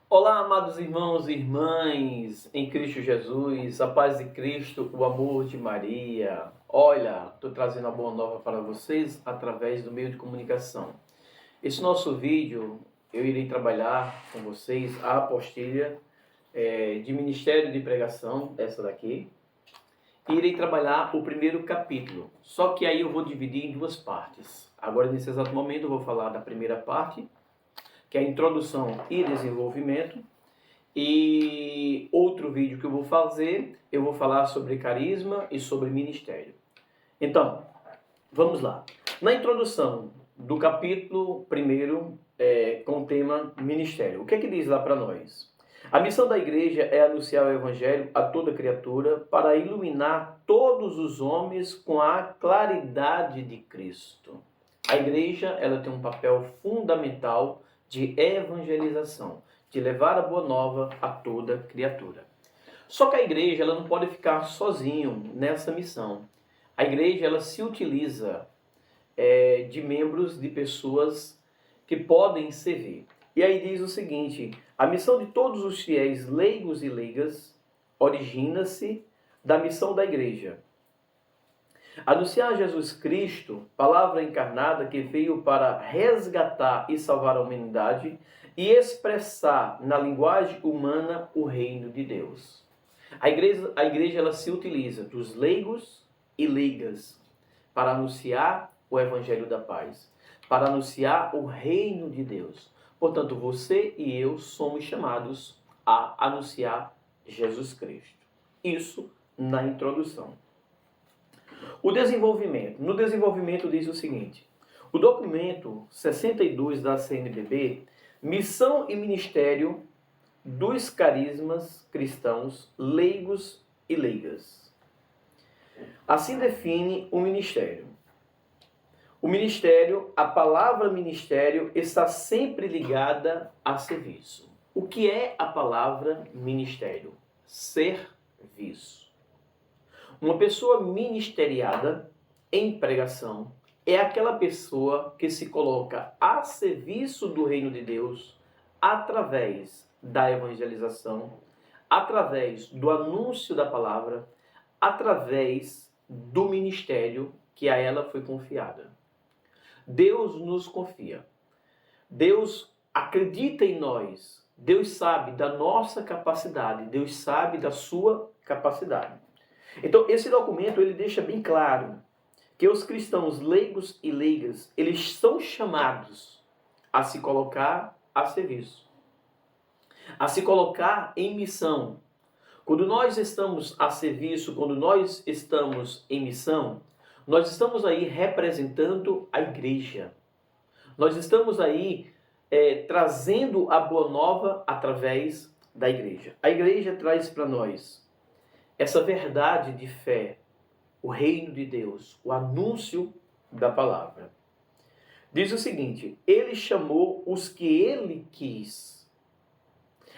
Olá, amados irmãos e irmãs em Cristo Jesus, a paz de Cristo, o amor de Maria. Olha, estou trazendo a boa nova para vocês através do meio de comunicação. Esse nosso vídeo, eu irei trabalhar com vocês a apostila de Ministério de Pregação, essa daqui, e irei trabalhar o primeiro capítulo. Só que aí eu vou dividir em duas partes. Agora, nesse exato momento, eu vou falar da primeira parte, que é a introdução e desenvolvimento. E outro vídeo que eu vou fazer, eu vou falar sobre carisma e sobre ministério. Então, vamos lá. Na introdução do capítulo 1, com o tema ministério, o que é que diz lá para nós? A missão da igreja é anunciar o evangelho a toda criatura para iluminar todos os homens com a claridade de Cristo. A igreja, ela tem um papel fundamental de evangelização, de levar a boa nova a toda criatura. Só que a igreja, ela não pode ficar sozinho nessa missão. A igreja, ela se utiliza de membros, de pessoas que podem servir. E aí diz o seguinte: a missão de todos os fiéis leigos e leigas origina-se da missão da igreja. Anunciar Jesus Cristo, palavra encarnada que veio para resgatar e salvar a humanidade e expressar na linguagem humana o reino de Deus. A igreja ela se utiliza dos leigos e leigas para anunciar o evangelho da paz, para anunciar o reino de Deus. Portanto, você e eu somos chamados a anunciar Jesus Cristo. Isso na introdução. O desenvolvimento. No desenvolvimento diz o seguinte: o documento 62 da CNBB, Missão e Ministério dos Carismas Cristãos, Leigos e Leigas. Assim define o ministério. O ministério, a palavra ministério está sempre ligada a serviço. O que é a palavra ministério? Serviço. Uma pessoa ministeriada em pregação é aquela pessoa que se coloca a serviço do reino de Deus através da evangelização, através do anúncio da palavra, através do ministério que a ela foi confiada. Deus nos confia. Deus acredita em nós. Deus sabe da nossa capacidade. Deus sabe da sua capacidade. Então, esse documento ele deixa bem claro que os cristãos leigos e leigas, eles são chamados a se colocar a serviço, a se colocar em missão. Quando nós estamos a serviço, quando nós estamos em missão, nós estamos aí representando a igreja. Nós estamos aí trazendo a boa nova através da igreja. A igreja traz para nós essa verdade de fé, o reino de Deus, o anúncio da palavra. Diz o seguinte: ele chamou os que ele quis.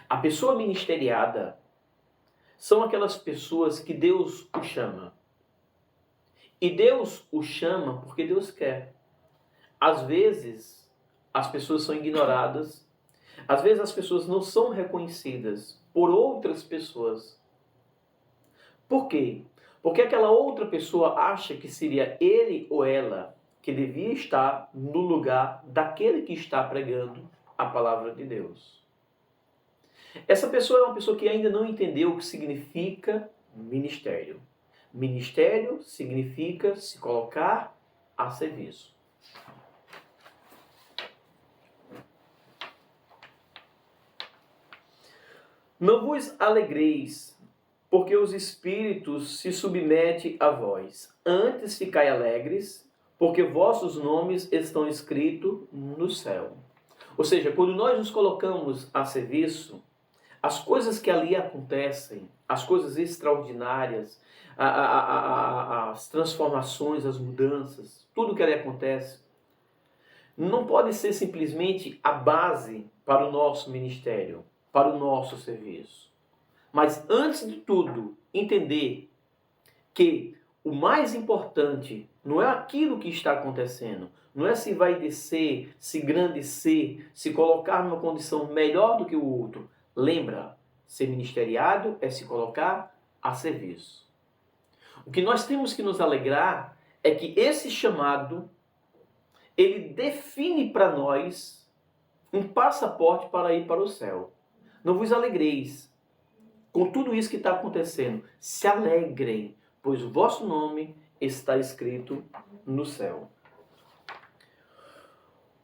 A pessoa ministeriada são aquelas pessoas que Deus o chama. E Deus o chama porque Deus quer. Às vezes, as pessoas são ignoradas. Às vezes, as pessoas não são reconhecidas por outras pessoas. Por quê? Porque aquela outra pessoa acha que seria ele ou ela que devia estar no lugar daquele que está pregando a palavra de Deus. Essa pessoa é uma pessoa que ainda não entendeu o que significa ministério. Ministério significa se colocar a serviço. Não vos alegreis, porque os espíritos se submetem a vós. Antes ficai alegres, porque vossos nomes estão escritos no céu. Ou seja, quando nós nos colocamos a serviço, as coisas que ali acontecem, as coisas extraordinárias, as transformações, as mudanças, tudo que ali acontece, não pode ser simplesmente a base para o nosso ministério, para o nosso serviço. Mas, antes de tudo, entender que o mais importante não é aquilo que está acontecendo, não é se vai descer, se engrandecer, se colocar numa condição melhor do que o outro, Lembra, ser ministeriado é se colocar a serviço. O que nós temos que nos alegrar é que esse chamado, ele define para nós um passaporte para ir para o céu. Não vos alegreis com tudo isso que está acontecendo. Se alegrem, pois o vosso nome está escrito no céu.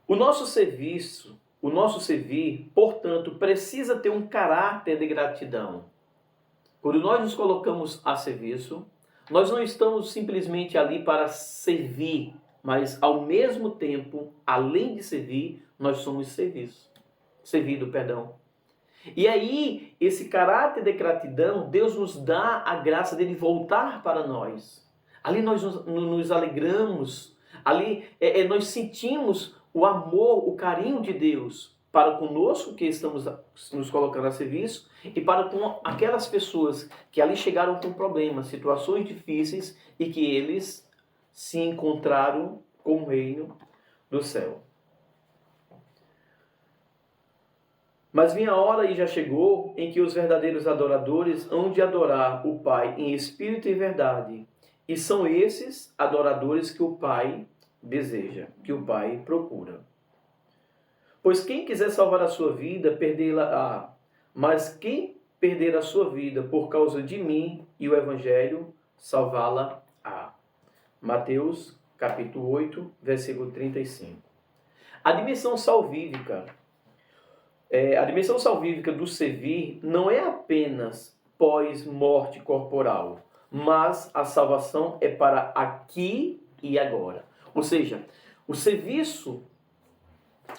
O nosso serviço, o nosso servir, portanto, precisa ter um caráter de gratidão. Quando nós nos colocamos a serviço, nós não estamos simplesmente ali para servir, mas ao mesmo tempo, além de servir, nós somos servido. E aí, esse caráter de gratidão, Deus nos dá a graça dele voltar para nós. Ali nós nos alegramos, ali nós sentimos o amor, o carinho de Deus para conosco, que estamos nos colocando a serviço, e para com aquelas pessoas que ali chegaram com problemas, situações difíceis, e que eles se encontraram com o reino do céu. Mas vinha a hora, e já chegou, em que os verdadeiros adoradores hão de adorar o Pai em espírito e verdade. E são esses adoradores que o Pai deseja, que o Pai procura. Pois quem quiser salvar a sua vida, perdê-la-á. Mas quem perder a sua vida por causa de mim e o Evangelho, salvá-la-á. Mateus, capítulo 8, versículo 35. A dimensão salvífica do servir não é apenas pós-morte corporal, mas a salvação é para aqui e agora. Ou seja, o serviço,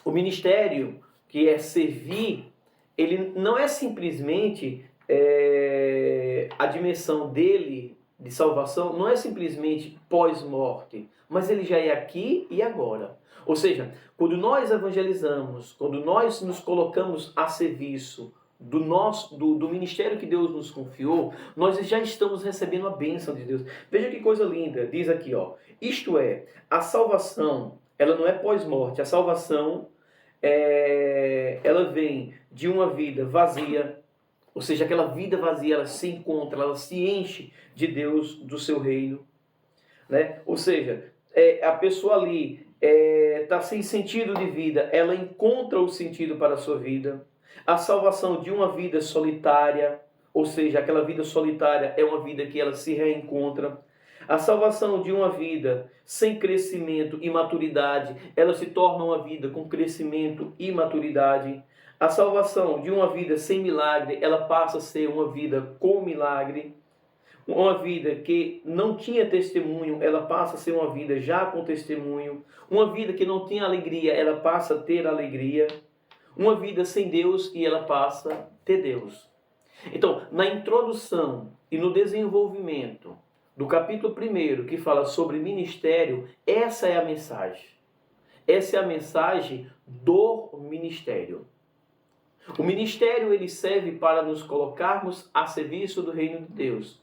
o ministério que é servir, ele não é simplesmente a dimensão dele de salvação, não é simplesmente pós-morte, mas ele já é aqui e agora. Ou seja, quando nós evangelizamos, quando nós nos colocamos a serviço do ministério que Deus nos confiou, nós já estamos recebendo a bênção de Deus. Veja que coisa linda, diz aqui, isto é, a salvação, ela não é pós-morte, a salvação, ela vem de uma vida vazia, ou seja, aquela vida vazia, ela se encontra, ela se enche de Deus, do seu reino, né? Ou seja, a pessoa ali está sem sentido de vida, ela encontra o sentido para a sua vida. A salvação de uma vida solitária, ou seja, aquela vida solitária é uma vida que ela se reencontra. A salvação de uma vida sem crescimento e maturidade, ela se torna uma vida com crescimento e maturidade. A salvação de uma vida sem milagre, ela passa a ser uma vida com milagre. Uma vida que não tinha testemunho, ela passa a ser uma vida já com testemunho. Uma vida que não tinha alegria, ela passa a ter alegria. Uma vida sem Deus e ela passa a ter Deus. Então, na introdução e no desenvolvimento do capítulo 1, que fala sobre ministério, essa é a mensagem. Essa é a mensagem do ministério. O ministério, ele serve para nos colocarmos a serviço do reino de Deus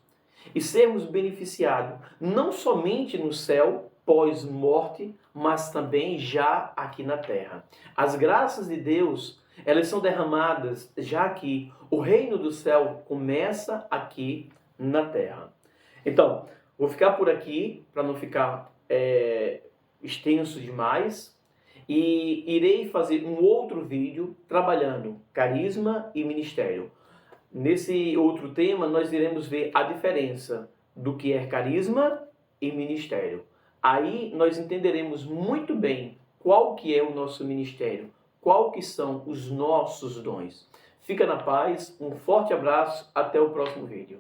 e sermos beneficiados não somente no céu, pós-morte, mas também já aqui na terra. As graças de Deus, elas são derramadas já aqui. O reino do céu começa aqui na terra. Então, vou ficar por aqui, para não ficar extenso demais. E irei fazer um outro vídeo trabalhando carisma e ministério. Nesse outro tema, nós iremos ver a diferença do que é carisma e ministério. Aí nós entenderemos muito bem qual que é o nosso ministério, qual que são os nossos dons. Fica na paz, um forte abraço, até o próximo vídeo.